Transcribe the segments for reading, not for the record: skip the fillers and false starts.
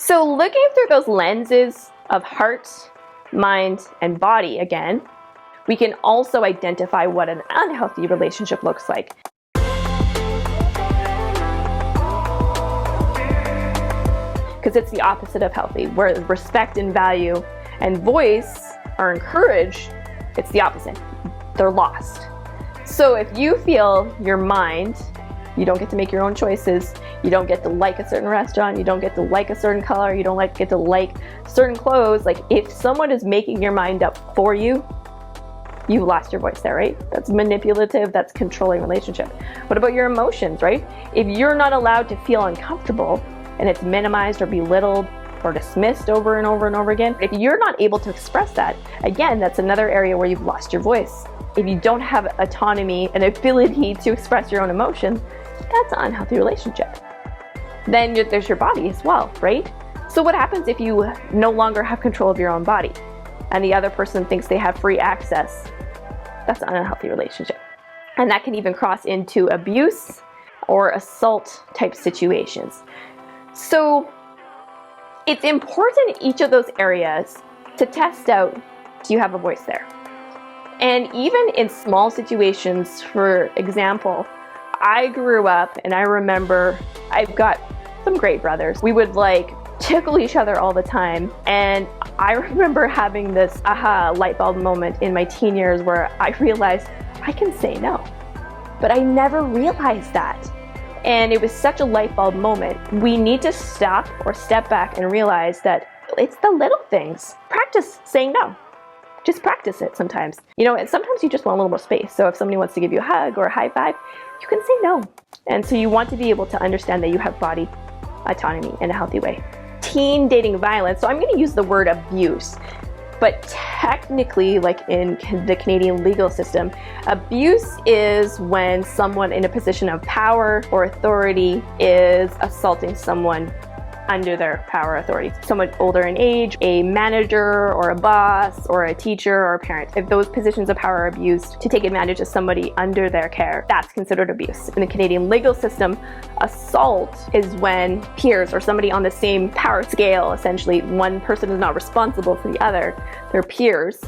So looking through those lenses of heart, mind, and body again, we can also identify what an unhealthy relationship looks like. Because it's the opposite of healthy, where respect and value and voice are encouraged, it's the opposite. They're lost. So if you feel your mind, you don't get to make your own choices, you don't get to like a certain restaurant, you don't get to like a certain color, you don't get to like certain clothes, like if someone is making your mind up for you, you've lost your voice there, right? That's manipulative, that's controlling relationship. What about your emotions, right? If you're not allowed to feel uncomfortable and it's minimized or belittled or dismissed over and over and over again, if you're not able to express that, again, that's another area where you've lost your voice. If you don't have autonomy and ability to express your own emotions, that's an unhealthy relationship. Then there's your body as well, right? So what happens if you no longer have control of your own body and the other person thinks they have free access? That's an unhealthy relationship. And that can even cross into abuse or assault type situations. So it's important in each of those areas to test out, do you have a voice there? And even in small situations, for example, I grew up and I remember I've got some great brothers. We would tickle each other all the time. And I remember having this aha light bulb moment in my teen years where I realized I can say no. But I never realized that. And it was such a light bulb moment. We need to stop or step back and realize that it's the little things. Practice saying no. Just practice it sometimes. And sometimes you just want a little more space. So if somebody wants to give you a hug or a high five, you can say no. And so you want to be able to understand that you have body autonomy in a healthy way. Teen dating violence. So I'm going to use the word abuse. But technically, in the Canadian legal system, abuse is when someone in a position of power or authority is assaulting someone under their power authority. Someone older in age, a manager or a boss or a teacher or a parent. If those positions of power are abused to take advantage of somebody under their care, that's considered abuse. In the Canadian legal system, assault is when peers or somebody on the same power scale, essentially, one person is not responsible for the other, they're peers.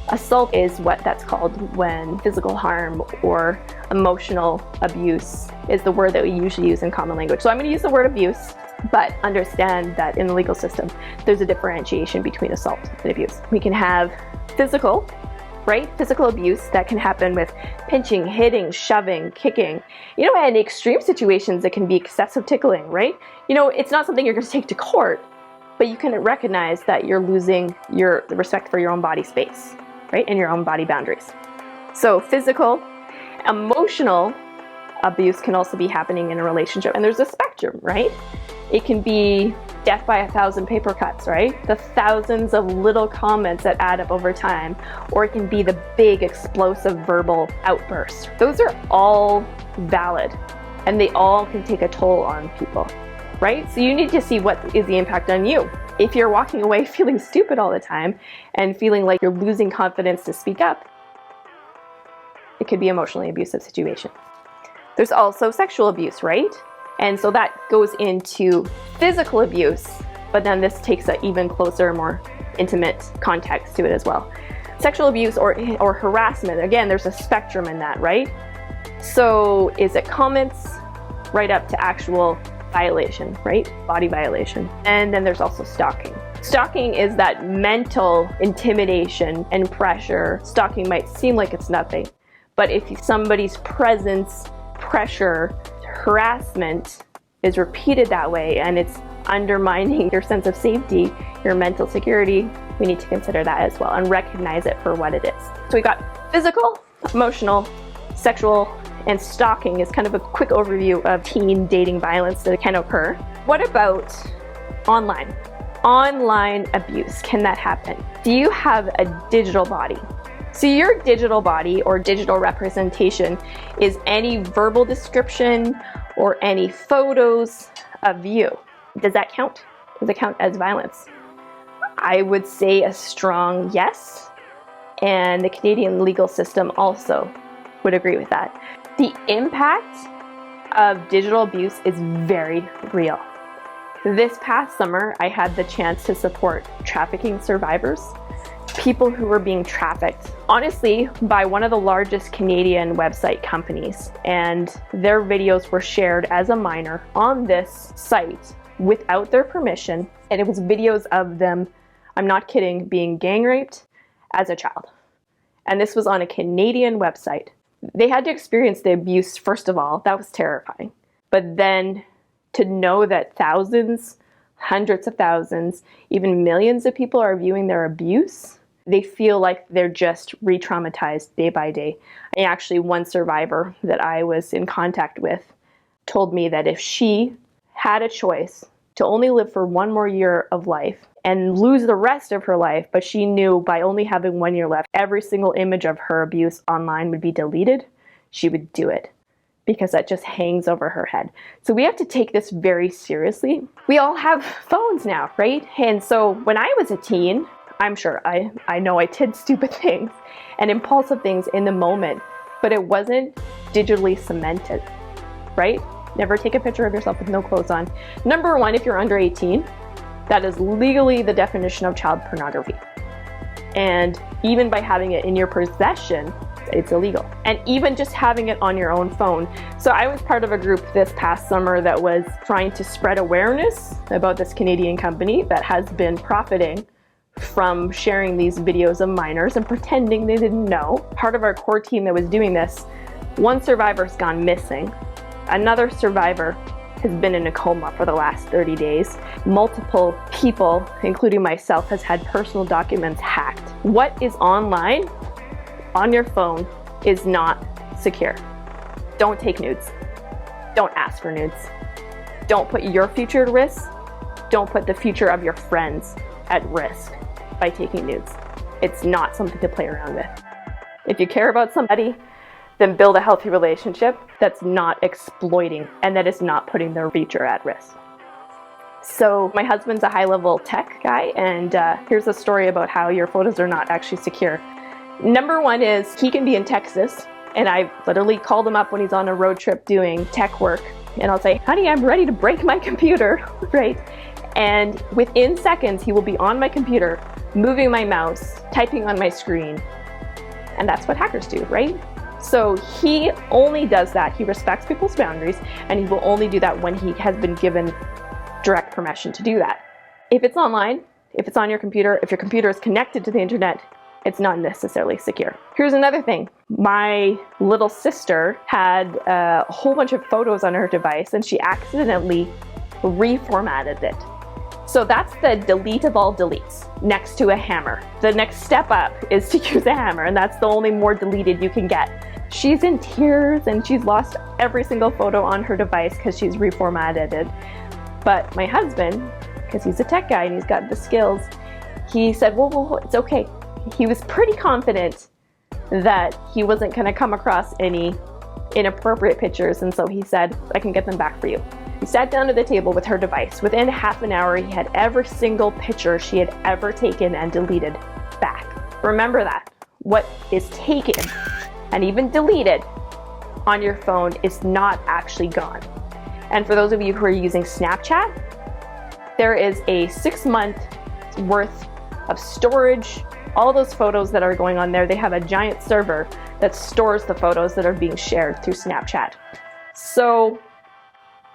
Assault is what that's called when physical harm or emotional abuse is the word that we usually use in common language. So I'm going to use the word abuse, but understand that in the legal system, there's a differentiation between assault and abuse. We can have physical, right? Physical abuse that can happen with pinching, hitting, shoving, kicking. In extreme situations, it can be excessive tickling, right? It's not something you're going to take to court, but you can recognize that you're losing the respect for your own body space, right? And your own body boundaries. So physical, emotional abuse can also be happening in a relationship. And there's a spectrum, right? It can be death by 1,000 paper cuts, right? The thousands of little comments that add up over time. Or it can be the big explosive verbal outburst. Those are all valid and they all can take a toll on people, right? So you need to see what is the impact on you. If you're walking away feeling stupid all the time and feeling like you're losing confidence to speak up, it could be an emotionally abusive situation. There's also sexual abuse, right? And so that goes into physical abuse, but then this takes an even closer, more intimate context to it as well. Sexual abuse or harassment, again, there's a spectrum in that, right? So is it comments right up to actual violation, right? Body violation. And then there's also stalking. Stalking is that mental intimidation and pressure. Stalking might seem like it's nothing, but if somebody's presence, pressure, harassment is repeated that way and it's undermining your sense of safety, your mental security, we need to consider that as well and recognize it for what it is. So we've got physical, emotional, sexual, and stalking is kind of a quick overview of teen dating violence that can occur. What about online? Online abuse, can that happen? Do you have a digital body? So your digital body or digital representation is any verbal description or any photos of you. Does that count? Does it count as violence? I would say a strong yes, and the Canadian legal system also would agree with that. The impact of digital abuse is very real. This past summer, I had the chance to support trafficking survivors, people who were being trafficked, honestly, by one of the largest Canadian website companies. And their videos were shared as a minor on this site without their permission. And it was videos of them, I'm not kidding, being gang raped as a child. And this was on a Canadian website. They had to experience the abuse, first of all. That was terrifying. But then to know that thousands, hundreds of thousands, even millions of people are viewing their abuse, they feel like they're just re-traumatized day by day. And actually, one survivor that I was in contact with told me that if she had a choice to only live for one more year of life and lose the rest of her life, but she knew by only having 1 year left, every single image of her abuse online would be deleted, she would do it, because that just hangs over her head. So we have to take this very seriously. We all have phones now, right? And so when I was a teen, I'm sure I know I did stupid things and impulsive things in the moment, but it wasn't digitally cemented, right? Never take a picture of yourself with no clothes on. Number one, if you're under 18, that is legally the definition of child pornography. And even by having it in your possession, it's illegal. And even just having it on your own phone. So I was part of a group this past summer that was trying to spread awareness about this Canadian company that has been profiting from sharing these videos of minors and pretending they didn't know. Part of our core team that was doing this, one survivor's gone missing. Another survivor has been in a coma for the last 30 days. Multiple people, including myself, has had personal documents hacked. What is online on your phone is not secure. Don't take nudes. Don't ask for nudes. Don't put your future at risk. Don't put the future of your friends at risk by taking nudes. It's not something to play around with. If you care about somebody, then build a healthy relationship that's not exploiting and that is not putting their future at risk. So my husband's a high-level tech guy, and here's a story about how your photos are not actually secure. Number one is he can be in Texas, and I literally called him up when he's on a road trip doing tech work, and I'll say, honey, I'm ready to break my computer, right? And within seconds, he will be on my computer, moving my mouse, typing on my screen. And that's what hackers do, right? So he only does that. He respects people's boundaries, and he will only do that when he has been given direct permission to do that. If it's online, if it's on your computer, if your computer is connected to the internet, it's not necessarily secure. Here's another thing. My little sister had a whole bunch of photos on her device, and she accidentally reformatted it. So that's the delete of all deletes next to a hammer. The next step up is to use a hammer, and that's the only more deleted you can get. She's in tears and she's lost every single photo on her device because she's reformatted it. But my husband, because he's a tech guy and he's got the skills, he said, whoa, it's okay. He was pretty confident that he wasn't going to come across any inappropriate pictures, and so he said, I can get them back for you. He sat down at the table with her device. Within half an hour, he had every single picture she had ever taken and deleted back. Remember that. What is taken and even deleted on your phone is not actually gone. And for those of you who are using Snapchat, there is a 6-month worth of storage. All those photos that are going on there, they have a giant server that stores the photos that are being shared through Snapchat. So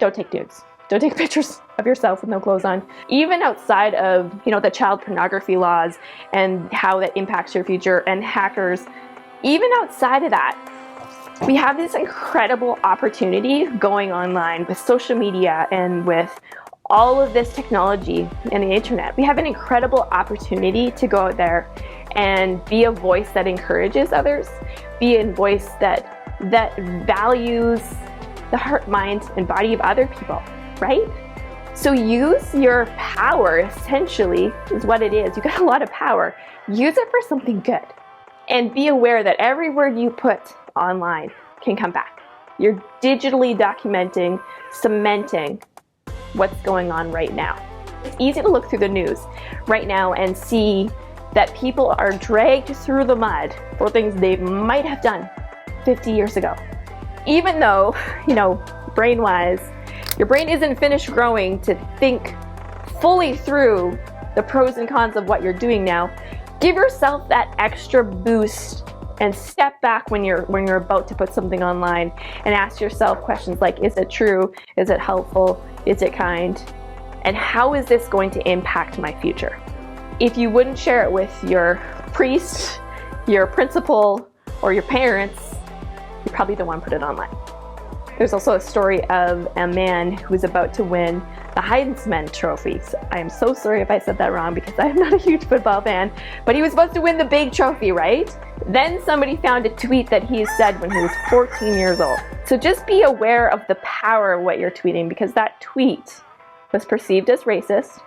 don't take nudes. Don't take pictures of yourself with no clothes on. Even outside of, the child pornography laws and how that impacts your future and hackers, even outside of that, we have this incredible opportunity going online with social media and with all of this technology and the internet. We have an incredible opportunity to go out there and be a voice that encourages others, be a voice that values the heart, mind, and body of other people, right? So use your power, essentially, is what it is. You got a lot of power. Use it for something good. And be aware that every word you put online can come back. You're digitally documenting, cementing what's going on right now. It's easy to look through the news right now and see that people are dragged through the mud for things they might have done 50 years ago. Even though, brain-wise, Your brain isn't finished growing to think fully through the pros and cons of what you're doing now. Give yourself that extra boost and step back when you're about to put something online and ask yourself questions like, is it true? Is it helpful? Is it kind? And how is this going to impact my future? If you wouldn't share it with your priest, your principal, or your parents, you probably don't want to put it online. There's also a story of a man who's about to win the Heisman Trophy. I am so sorry if I said that wrong because I'm not a huge football fan, but he was supposed to win the big trophy, right? Then somebody found a tweet that he said when he was 14 years old. So just be aware of the power of what you're tweeting, because that tweet was perceived as racist,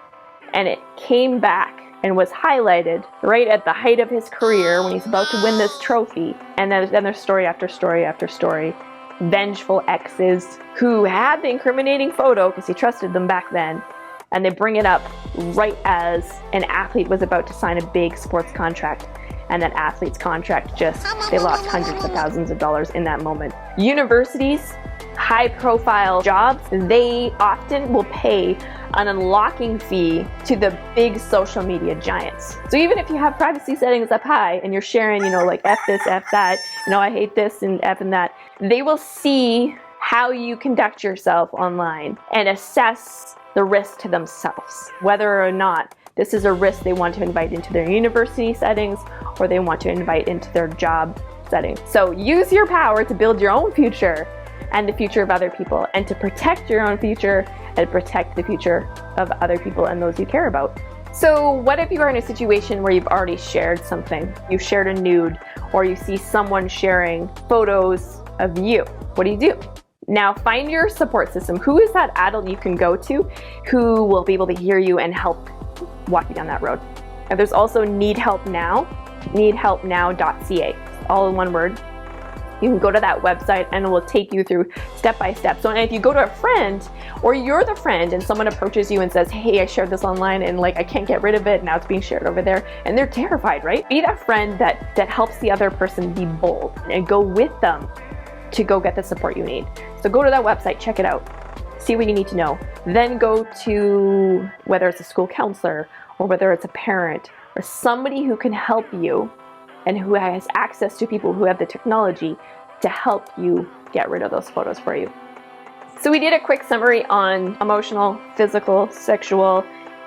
and it came back and was highlighted right at the height of his career when he's about to win this trophy. And then there's story after story after story. Vengeful exes who had the incriminating photo because he trusted them back then, and they bring it up right as an athlete was about to sign a big sports contract, and that athlete's contract they lost hundreds of thousands of dollars in that moment. Universities, high profile jobs, they often will pay an unlocking fee to the big social media giants. So even if you have privacy settings up high and you're sharing, like F this, F that, I hate this and F and that, they will see how you conduct yourself online and assess the risk to themselves, whether or not this is a risk they want to invite into their university settings or they want to invite into their job settings. So use your power to build your own future and the future of other people, and to protect your own future and protect the future of other people and those you care about. So what if you are in a situation where you've already shared something? You've shared a nude, or you see someone sharing photos of you. What do you do? Now find your support system. Who is that adult you can go to who will be able to hear you and help walk you down that road? And there's also Need Help Now, needhelpnow.ca, all in one word. You can go to that website and it will take you through step by step. So if you go to a friend, or you're the friend and someone approaches you and says, hey, I shared this online and I can't get rid of it, now it's being shared over there, and they're terrified, right? Be that friend that helps the other person be bold and go with them to go get the support you need. So go to that website, check it out, see what you need to know. Then go to, whether it's a school counselor or whether it's a parent or somebody who can help you and who has access to people who have the technology to help you get rid of those photos for you. So we did a quick summary on emotional, physical, sexual,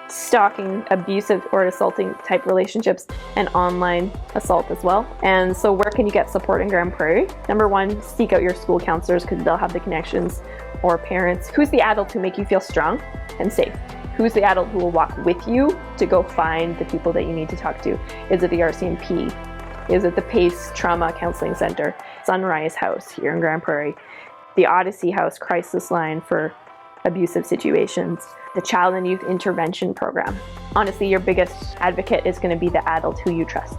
stalking, abusive or assaulting type relationships, and online assault as well. And so where can you get support in Grand Prairie? Number one, seek out your school counselors because they'll have the connections, or parents. Who's the adult who make you feel strong and safe? Who's the adult who will walk with you to go find the people that you need to talk to? Is it the RCMP? Is it the PACE Trauma Counseling Center, Sunrise House here in Grand Prairie, the Odyssey House Crisis Line for abusive situations, the Child and Youth Intervention Program? Honestly, your biggest advocate is going to be the adult who you trust.